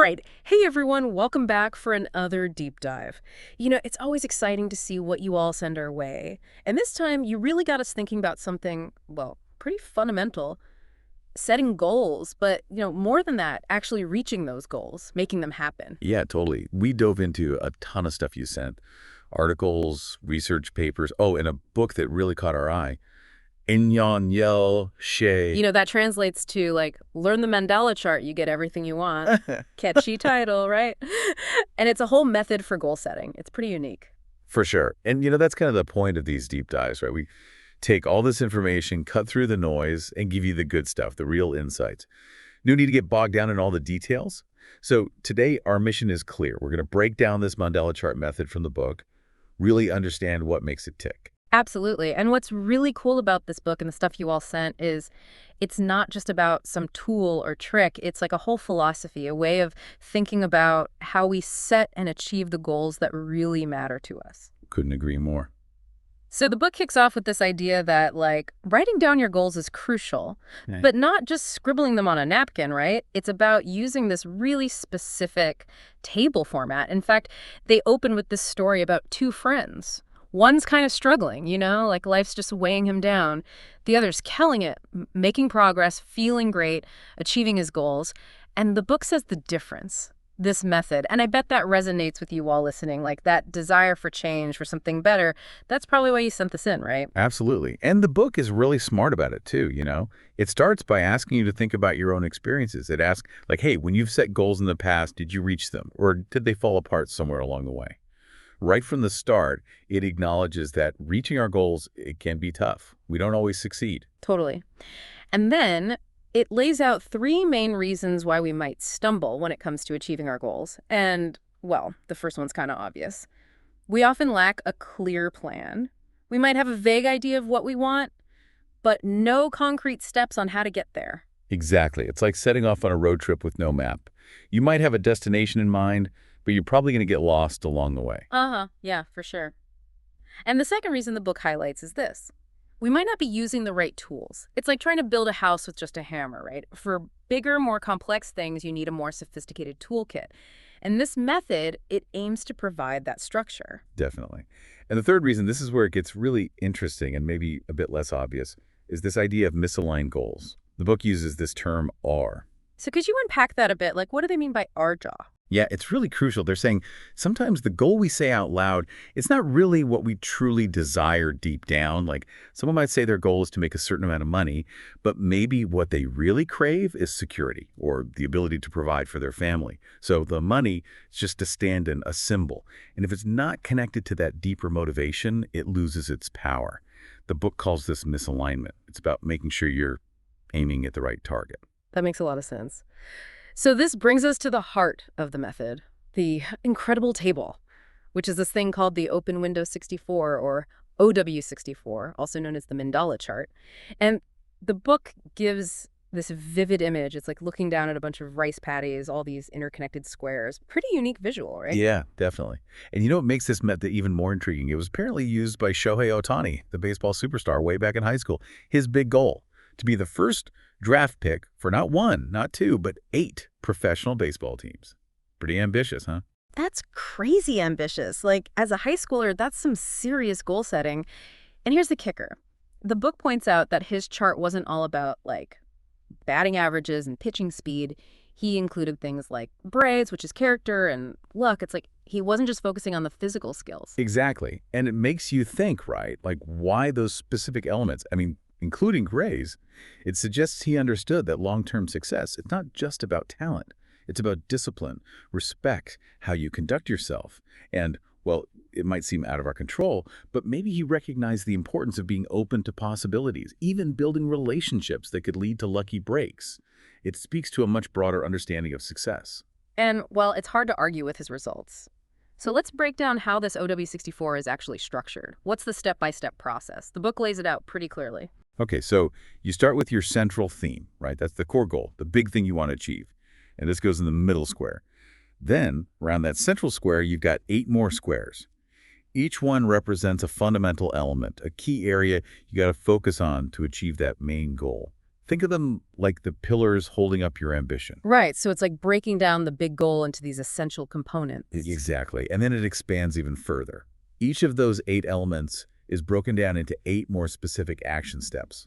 right. Hey, everyone. Welcome back for another deep dive. It's always exciting to see what you all send our way. And this time, you really got us thinking about something, well, pretty fundamental, setting goals. But, more than that, actually reaching those goals, making them happen. Yeah, totally. We dove into a ton of stuff you sent. Articles, research papers. Oh, and a book that really caught our eye. Inyon Yel She. That translates to, learn the Mandela chart, you get everything you want. Catchy title, right? And it's a whole method for goal setting. It's pretty unique. For sure. And, that's kind of the point of these deep dives, right? We take all this information, cut through the noise, and give you the good stuff, the real insights. No need to get bogged down in all the details. So today, our mission is clear. We're going to break down this Mandela chart method from the book, really understand what makes it tick. Absolutely. And what's really cool about this book and the stuff you all sent is it's not just about some tool or trick. It's like a whole philosophy, a way of thinking about how we set and achieve the goals that really matter to us. Couldn't agree more. So the book kicks off with this idea that, writing down your goals is crucial, but not just scribbling them on a napkin, right? It's about using this really specific table format. In fact, they open with this story about two friends. One's kind of struggling, life's just weighing him down. The other's killing it, making progress, feeling great, achieving his goals. And the book says the difference, this method. And I bet that resonates with you all listening, that desire for change, for something better. That's probably why you sent this in, right? Absolutely. And the book is really smart about it, too, It starts by asking you to think about your own experiences. It asks, hey, when you've set goals in the past, did you reach them? Or did they fall apart somewhere along the way? Right from the start, it acknowledges that reaching our goals, it can be tough. We don't always succeed. Totally. And then it lays out three main reasons why we might stumble when it comes to achieving our goals. And, well, the first one's kind of obvious. We often lack a clear plan. We might have a vague idea of what we want, but no concrete steps on how to get there. Exactly. It's like setting off on a road trip with no map. You might have a destination in mind, but you're probably going to get lost along the way. Yeah, for sure. And the second reason the book highlights is this. We might not be using the right tools. It's like trying to build a house with just a hammer, right? For bigger, more complex things, you need a more sophisticated toolkit. And this method, it aims to provide that structure. Definitely. And the third reason, this is where it gets really interesting and maybe a bit less obvious, is this idea of misaligned goals. The book uses this term R. So could you unpack that a bit? What do they mean by R-jaw? Yeah, it's really crucial. They're saying sometimes the goal we say out loud, it's not really what we truly desire deep down. Someone might say their goal is to make a certain amount of money, but maybe what they really crave is security or the ability to provide for their family. So the money is just a stand-in, a symbol. And if it's not connected to that deeper motivation, it loses its power. The book calls this misalignment. It's about making sure you're aiming at the right target. That makes a lot of sense. So this brings us to the heart of the method, the incredible table, which is this thing called the Open Window 64 or OW64, also known as the Mandela chart. And the book gives this vivid image. It's like looking down at a bunch of rice paddies, all these interconnected squares. Pretty unique visual, right? Yeah, definitely. And what makes this method even more intriguing? It was apparently used by Shohei Ohtani, the baseball superstar, way back in high school. His big goal, to be the first draft pick for not one, not two, but 8 professional baseball teams. Pretty ambitious, huh? That's crazy ambitious. As a high schooler, that's some serious goal setting. And here's the kicker. The book points out that his chart wasn't all about, batting averages and pitching speed. He included things like braids, which is character, and luck. It's he wasn't just focusing on the physical skills. Exactly. And it makes you think, right? Why those specific elements? Including grades, it suggests he understood that long-term success, it's not just about talent. It's about discipline, respect, how you conduct yourself. And, well, it might seem out of our control, but maybe he recognized the importance of being open to possibilities, even building relationships that could lead to lucky breaks. It speaks to a much broader understanding of success. And, well, it's hard to argue with his results. So let's break down how this OW64 is actually structured. What's the step-by-step process? The book lays it out pretty clearly. Okay, so you start with your central theme, right? That's the core goal, the big thing you want to achieve. And this goes in the middle square. Then, around that central square, you've got 8 more squares. Each one represents a fundamental element, a key area you got to focus on to achieve that main goal. Think of them like the pillars holding up your ambition. Right, so it's like breaking down the big goal into these essential components. Exactly. And then it expands even further. Each of those 8 elements is broken down into 8 more specific action steps.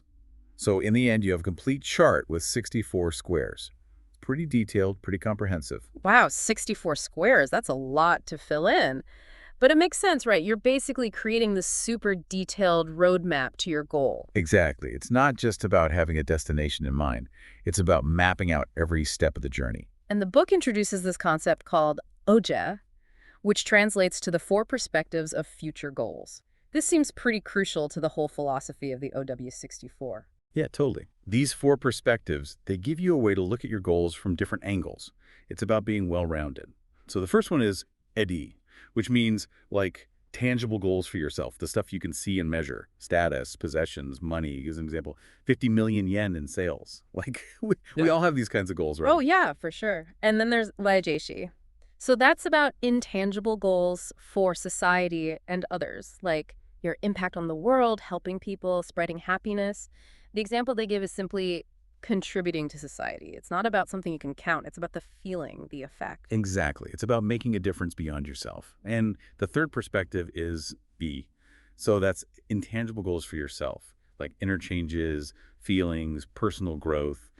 So in the end, you have a complete chart with 64 squares. Pretty detailed, pretty comprehensive. Wow, 64 squares. That's a lot to fill in. But it makes sense, right? You're basically creating this super detailed roadmap to your goal. Exactly. It's not just about having a destination in mind. It's about mapping out every step of the journey. And the book introduces this concept called OJA, which translates to the 4 perspectives of future goals. This seems pretty crucial to the whole philosophy of the OW64. Yeah, totally. These 4 perspectives, they give you a way to look at your goals from different angles. It's about being well-rounded. So the first one is EDI, which means like tangible goals for yourself, the stuff you can see and measure, status, possessions, money. As an example, 50 million yen in sales. Like we all have these kinds of goals, right? Oh, yeah, for sure. And then there's Waijeshi. So that's about intangible goals for society and others, like your impact on the world, helping people, spreading happiness. The example they give is simply contributing to society. It's not about something you can count. It's about the feeling, the effect. Exactly. It's about making a difference beyond yourself. And the third perspective is B. So that's intangible goals for yourself, like interchanges, feelings, personal growth,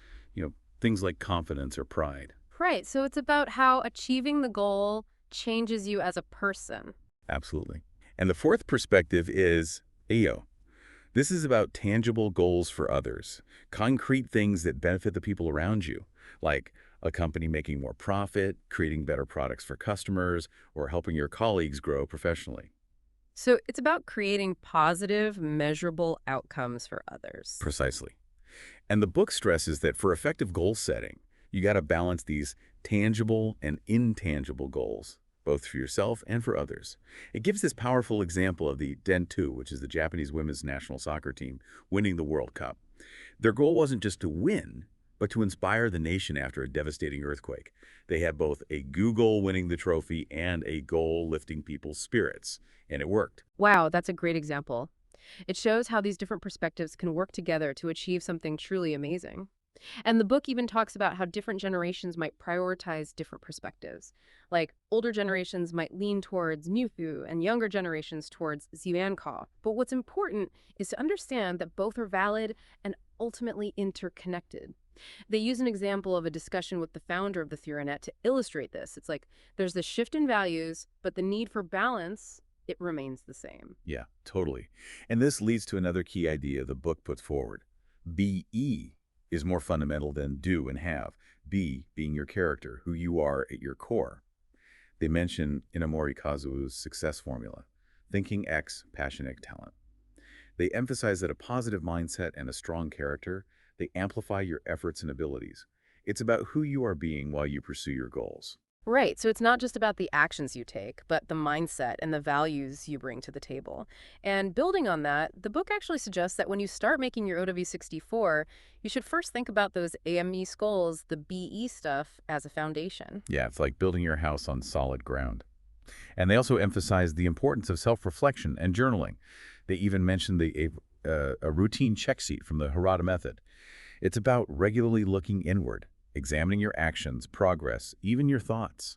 things like confidence or pride. Right. So it's about how achieving the goal changes you as a person. Absolutely. And the fourth perspective is AO. This is about tangible goals for others, concrete things that benefit the people around you, like a company making more profit, creating better products for customers, or helping your colleagues grow professionally. So it's about creating positive, measurable outcomes for others. Precisely. And the book stresses that for effective goal setting, you got to balance these tangible and intangible goals, both for yourself and for others. It gives this powerful example of the Den2, which is the Japanese women's national soccer team, winning the World Cup. Their goal wasn't just to win, but to inspire the nation after a devastating earthquake. They had both a goal winning the trophy and a goal lifting people's spirits, and it worked. Wow, that's a great example. It shows how these different perspectives can work together to achieve something truly amazing. And the book even talks about how different generations might prioritize different perspectives. Like older generations might lean towards Mufu and younger generations towards Ziwanko. But what's important is to understand that both are valid and ultimately interconnected. They use an example of a discussion with the founder of the Theorenet to illustrate this. It's like there's this shift in values, but the need for balance, it remains the same. Yeah, totally. And this leads to another key idea the book puts forward. BE is more fundamental than do and have. B being your character, who you are at your core. They mention Inamori Kazuo's success formula, thinking X, passion X, talent. They emphasize that a positive mindset and a strong character, they amplify your efforts and abilities. It's about who you are being while you pursue your goals. Right, so it's not just about the actions you take, but the mindset and the values you bring to the table. And building on that, the book actually suggests that when you start making your OW64, you should first think about those AME goals, the BE stuff, as a foundation. Yeah, it's like building your house on solid ground. And they also emphasize the importance of self-reflection and journaling. They even mention a routine check sheet from the Harada method. It's about regularly looking inward, examining your actions, progress, even your thoughts.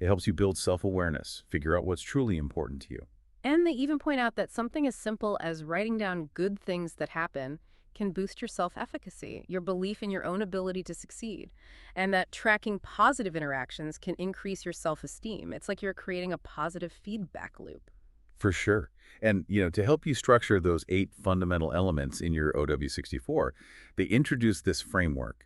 It helps you build self-awareness, figure out what's truly important to you. And they even point out that something as simple as writing down good things that happen can boost your self-efficacy, your belief in your own ability to succeed, and that tracking positive interactions can increase your self-esteem. It's like you're creating a positive feedback loop. For sure. And, to help you structure those 8 fundamental elements in your OW64, they introduce this framework,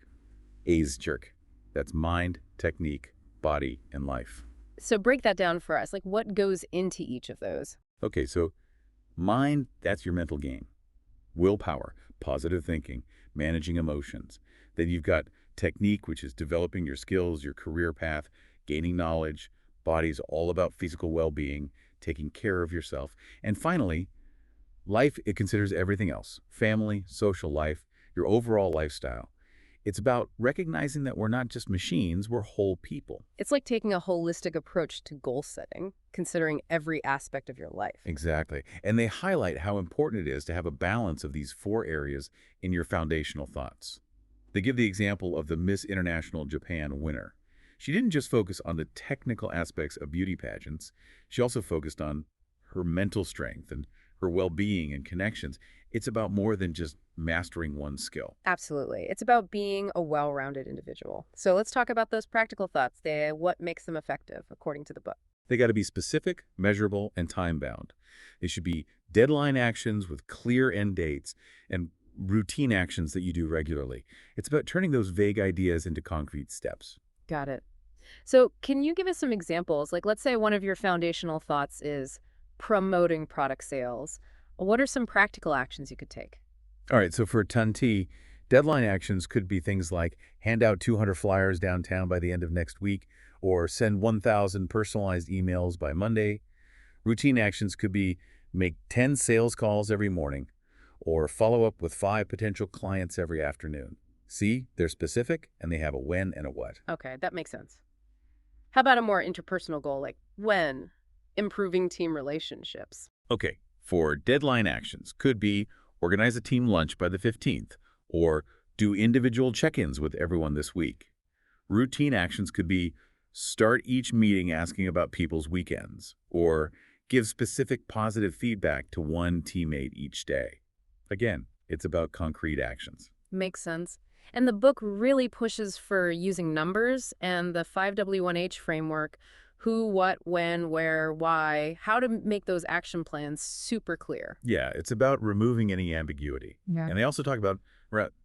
A's jerk. That's mind, technique, body, and life. So break that down for us. Like, what goes into each of those? Okay, so mind, that's your mental game. Willpower, positive thinking, managing emotions. Then you've got technique, which is developing your skills, your career path, gaining knowledge. Body's all about physical well-being, taking care of yourself. And finally, life, it considers everything else. Family, social life, your overall lifestyle. It's about recognizing that we're not just machines, we're whole people. It's like taking a holistic approach to goal setting, considering every aspect of your life. Exactly. And they highlight how important it is to have a balance of these 4 areas in your foundational thoughts. They give the example of the Miss International Japan winner. She didn't just focus on the technical aspects of beauty pageants. She also focused on her mental strength and her well-being and connections. It's about more than just mastering one skill. Absolutely. It's about being a well-rounded individual. So let's talk about those practical thoughts. What makes them effective, according to the book? They got to be specific, measurable, and time-bound. They should be deadline actions with clear end dates and routine actions that you do regularly. It's about turning those vague ideas into concrete steps. Got it. So can you give us some examples? Like, let's say one of your foundational thoughts is promoting product sales. What are some practical actions you could take? All right, so for Ton T, deadline actions could be things like hand out 200 flyers downtown by the end of next week, or send 1,000 personalized emails by Monday. Routine actions could be make 10 sales calls every morning, or follow up with 5 potential clients every afternoon. See, they're specific, and they have a when and a what. Okay, that makes sense. How about a more interpersonal goal, like when? Improving team relationships. Okay, for deadline actions, could be organize a team lunch by the 15th, or do individual check-ins with everyone this week. Routine actions could be start each meeting asking about people's weekends, or give specific positive feedback to one teammate each day. Again, it's about concrete actions. Makes sense. And the book really pushes for using numbers and the 5W1H framework, who, what, when, where, why, how to make those action plans super clear. Yeah, it's about removing any ambiguity. Yeah. And they also talk about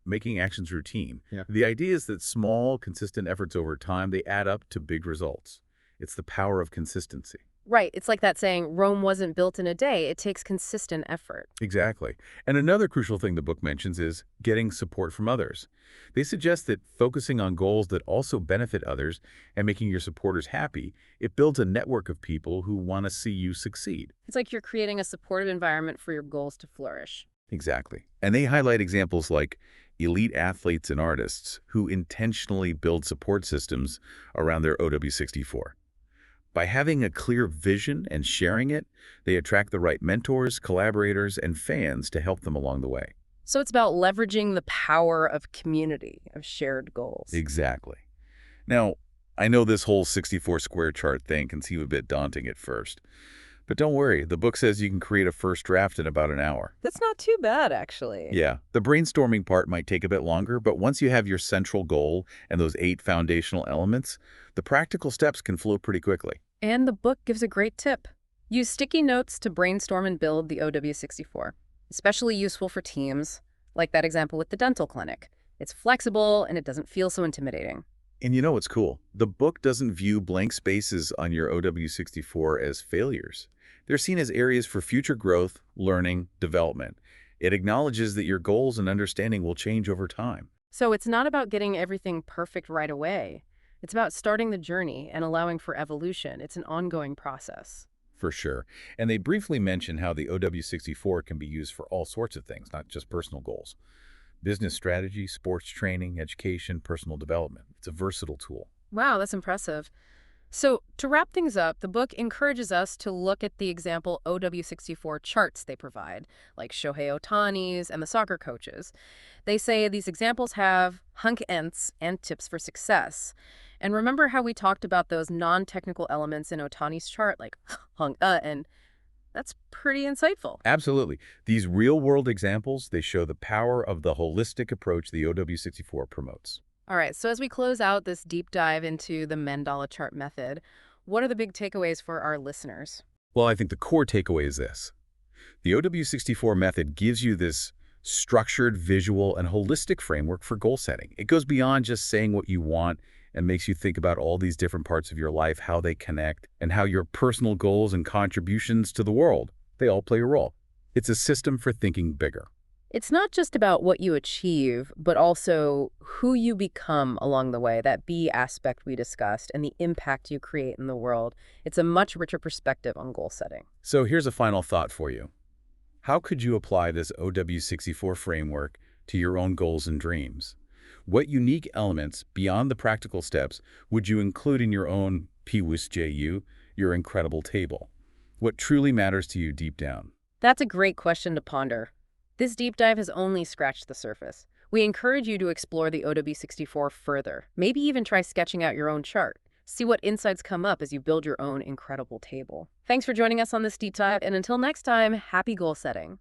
making actions routine. Yeah. The idea is that small, consistent efforts over time, they add up to big results. It's the power of consistency. Right. It's like that saying, Rome wasn't built in a day. It takes consistent effort. Exactly. And another crucial thing the book mentions is getting support from others. They suggest that focusing on goals that also benefit others and making your supporters happy, it builds a network of people who want to see you succeed. It's like you're creating a supportive environment for your goals to flourish. Exactly. And they highlight examples like elite athletes and artists who intentionally build support systems around their OW64. By having a clear vision and sharing it, they attract the right mentors, collaborators, and fans to help them along the way. So it's about leveraging the power of community, of shared goals. Exactly. Now, I know this whole 64 square chart thing can seem a bit daunting at first, but don't worry, the book says you can create a first draft in about an hour. That's not too bad, actually. Yeah, the brainstorming part might take a bit longer, but once you have your central goal and those 8 foundational elements, the practical steps can flow pretty quickly. And the book gives a great tip. Use sticky notes to brainstorm and build the OW64. Especially useful for teams, like that example with the dental clinic. It's flexible and it doesn't feel so intimidating. And you know what's cool? The book doesn't view blank spaces on your OW64 as failures. They're seen as areas for future growth, learning, development. It acknowledges that your goals and understanding will change over time. So it's not about getting everything perfect right away. It's about starting the journey and allowing for evolution. It's an ongoing process. For sure. And they briefly mention how the OW64 can be used for all sorts of things, not just personal goals. Business strategy, sports training, education, personal development. It's a versatile tool. Wow, that's impressive. So to wrap things up, the book encourages us to look at the example OW64 charts they provide, like Shohei Ohtani's and the soccer coaches. They say these examples have hunk ents and tips for success. And remember how we talked about those non-technical elements in Ohtani's chart, like hung and that's pretty insightful. Absolutely. These real-world examples, they show the power of the holistic approach the OW64 promotes. All right, so as we close out this deep dive into the mandala chart method, what are the big takeaways for our listeners? Well, I think the core takeaway is this. The OW64 method gives you this structured, visual, and holistic framework for goal setting. It goes beyond just saying what you want and makes you think about all these different parts of your life, how they connect, and how your personal goals and contributions to the world, they all play a role. It's a system for thinking bigger. It's not just about what you achieve, but also who you become along the way, that B aspect we discussed, and the impact you create in the world. It's a much richer perspective on goal setting. So here's a final thought for you. How could you apply this OW64 framework to your own goals and dreams? What unique elements, beyond the practical steps, would you include in your own PWISJU, your incredible table? What truly matters to you deep down? That's a great question to ponder. This deep dive has only scratched the surface. We encourage you to explore the OW64 further. Maybe even try sketching out your own chart. See what insights come up as you build your own incredible table. Thanks for joining us on this deep dive, and until next time, happy goal setting.